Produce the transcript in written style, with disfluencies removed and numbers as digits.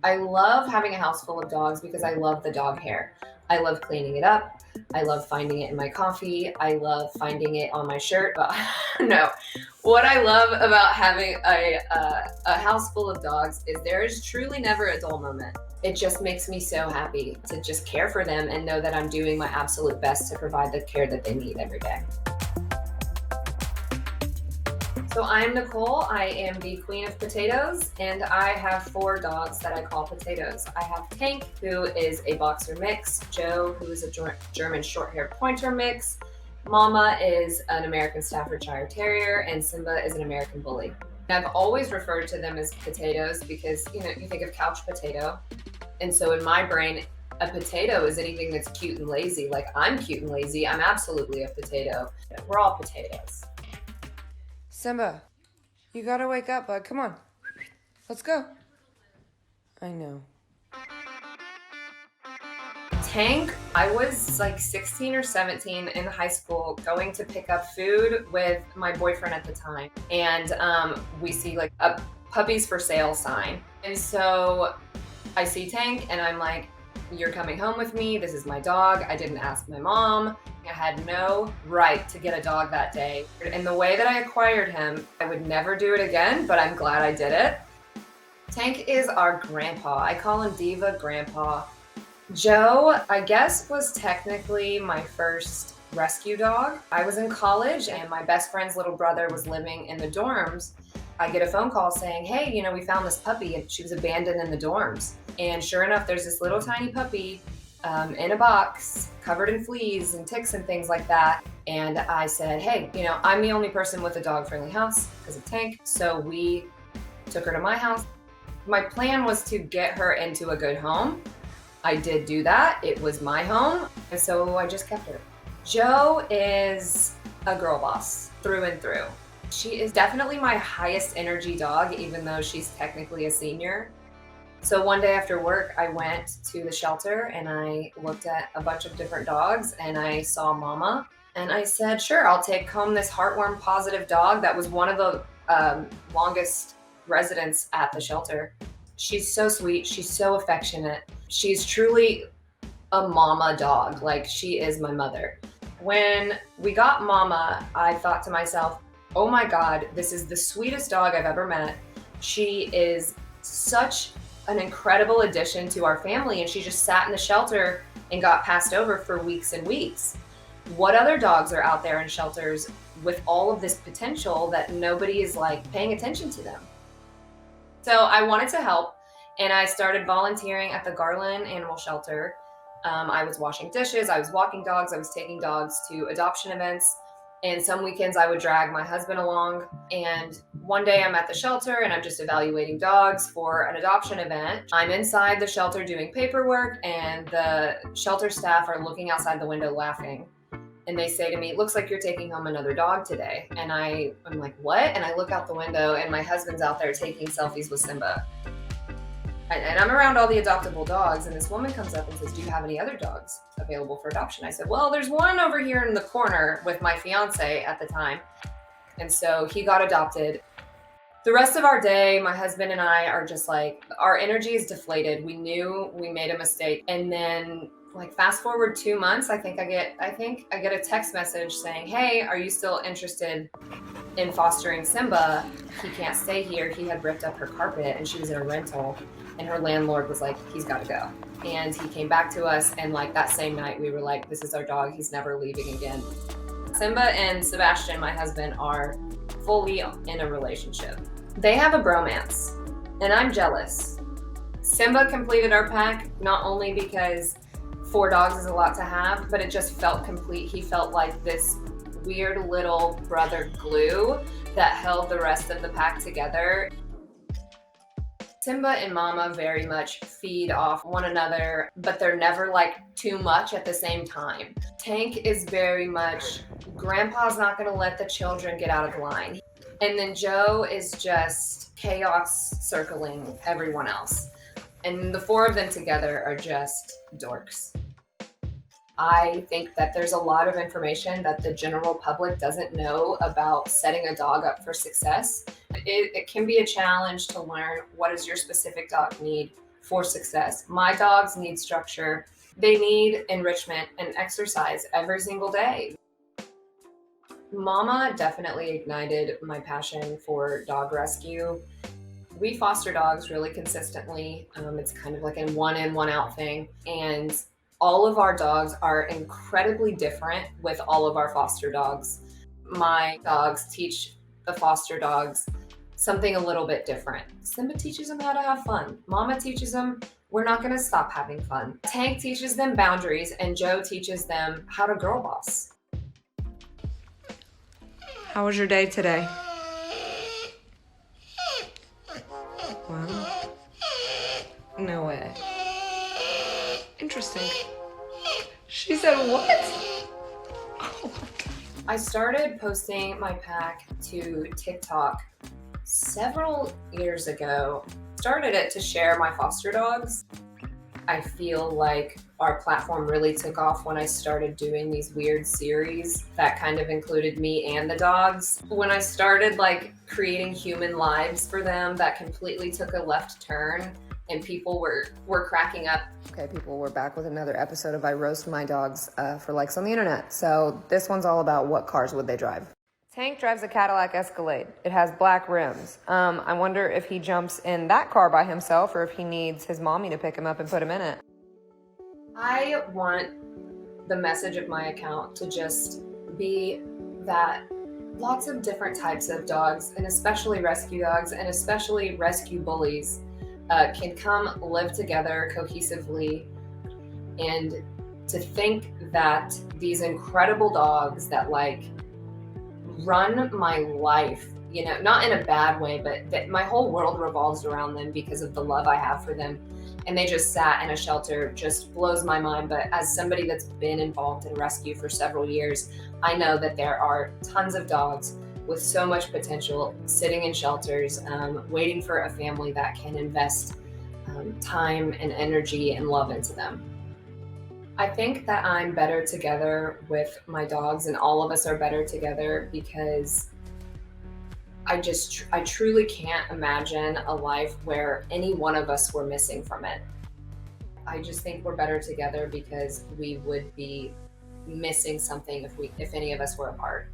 I love having a house full of dogs because I love the dog hair. I love cleaning it up. I love finding it in my coffee. I love finding it on my shirt. But no, what I love about having a house full of dogs is there is truly never a dull moment. It just makes me so happy to just care for them and know that I'm doing my absolute best to provide the care that they need every day. So I'm Nicole. I am the queen of potatoes, and I have 4 dogs that I call potatoes. I have Tank, who is a boxer mix, Joe, who is a German short-haired pointer mix, Mama is an American Staffordshire Terrier, and Simba is an American Bully. I've always referred to them as potatoes because, you think of couch potato. And so in my brain, a potato is anything that's cute and lazy. Like I'm cute and lazy. I'm absolutely a potato. We're all potatoes. Simba, you gotta wake up, bud. Come on. Let's go. I know. Tank, I was like 16 or 17 in high school going to pick up food with my boyfriend at the time. And we see like a puppies for sale sign. And so I see Tank and I'm like, you're coming home with me. This is my dog. I didn't ask my mom. I had no right to get a dog that day. And the way that I acquired him, I would never do it again, but I'm glad I did it. Tank is our grandpa. I call him Diva Grandpa. Joe, I guess, was technically my first rescue dog. I was in college and my best friend's little brother was living in the dorms. I get a phone call saying, hey, we found this puppy and she was abandoned in the dorms. And sure enough, there's this little tiny puppy in a box covered in fleas and ticks and things like that. And I said, hey, I'm the only person with a dog-friendly house because of Tank. So we took her to my house. My plan was to get her into a good home. I did do that. It was my home. And so I just kept her. Joe is a girl boss through and through. She is definitely my highest energy dog, even though she's technically a senior. So one day after work, I went to the shelter and I looked at a bunch of different dogs and I saw Mama. And I said, sure, I'll take home this heartworm positive dog that was one of the longest residents at the shelter. She's so sweet. She's so affectionate. She's truly a mama dog. Like she is my mother. When we got Mama, I thought to myself, oh my God, this is the sweetest dog I've ever met. She is such an incredible addition to our family, and she just sat in the shelter and got passed over for weeks and weeks. What other dogs are out there in shelters with all of this potential that nobody is like paying attention to them? So I wanted to help, and I started volunteering at the Garland Animal Shelter. I was washing dishes, I was walking dogs, I was taking dogs to adoption events. And some weekends I would drag my husband along. And one day I'm at the shelter and I'm just evaluating dogs for an adoption event. I'm inside the shelter doing paperwork and the shelter staff are looking outside the window laughing. And they say to me, it looks like you're taking home another dog today. And I'm like, what? And I look out the window and my husband's out there taking selfies with Simba. And I'm around all the adoptable dogs, and this woman comes up and says, do you have any other dogs available for adoption? I said, well, there's one over here in the corner with my fiance at the time. And so he got adopted. The rest of our day, my husband and I are just like, our energy is deflated. We knew we made a mistake. And then like fast forward 2 months, I think I get a text message saying, hey, are you still interested in fostering Simba? He can't stay here. He had ripped up her carpet and she was in a rental. And her landlord was like, he's got to go. And he came back to us. And like that same night, we were like, this is our dog. He's never leaving again. Simba and Sebastian, my husband, are fully in a relationship. They have a bromance, and I'm jealous. Simba completed our pack, not only because 4 dogs is a lot to have, but it just felt complete. He felt like this weird little brother glue that held the rest of the pack together. Simba and Mama very much feed off one another, but they're never like too much at the same time. Tank is very much, Grandpa's not gonna let the children get out of line. And then Joe is just chaos circling everyone else. And the 4 of them together are just dorks. I think that there's a lot of information that the general public doesn't know about setting a dog up for success. It can be a challenge to learn what does your specific dog need for success. My dogs need structure. They need enrichment and exercise every single day. Mama definitely ignited my passion for dog rescue. We foster dogs really consistently. It's kind of like a one in, one out thing. And all of our dogs are incredibly different with all of our foster dogs. My dogs teach the foster dogs something a little bit different. Simba teaches them how to have fun. Mama teaches them we're not going to stop having fun. Tank teaches them boundaries, and Joe teaches them how to girl boss. How was your day today? Wow. No way. Interesting. She said what? Oh my God. I started posting my pack to TikTok several years ago. Started it to share my foster dogs. I feel like our platform really took off when I started doing these weird series that kind of included me and the dogs. When I started like creating human lives for them, that completely took a left turn and people were cracking up. Okay, people, we're back with another episode of I Roast My Dogs for likes on the internet. So this one's all about what cars would they drive. Tank drives a Cadillac Escalade. It has black rims. I wonder if he jumps in that car by himself or if he needs his mommy to pick him up and put him in it. I want the message of my account to just be that lots of different types of dogs, and especially rescue dogs, and especially rescue bullies, can come live together cohesively. And to think that these incredible dogs that like run my life, you know, not in a bad way, but that my whole world revolves around them because of the love I have for them. And they just sat in a shelter just blows my mind. But as somebody that's been involved in rescue for several years, I know that there are tons of dogs with so much potential sitting in shelters, waiting for a family that can invest time and energy and love into them. I think that I'm better together with my dogs, and all of us are better together because I truly can't imagine a life where any one of us were missing from it. I just think we're better together because we would be missing something if any of us were apart.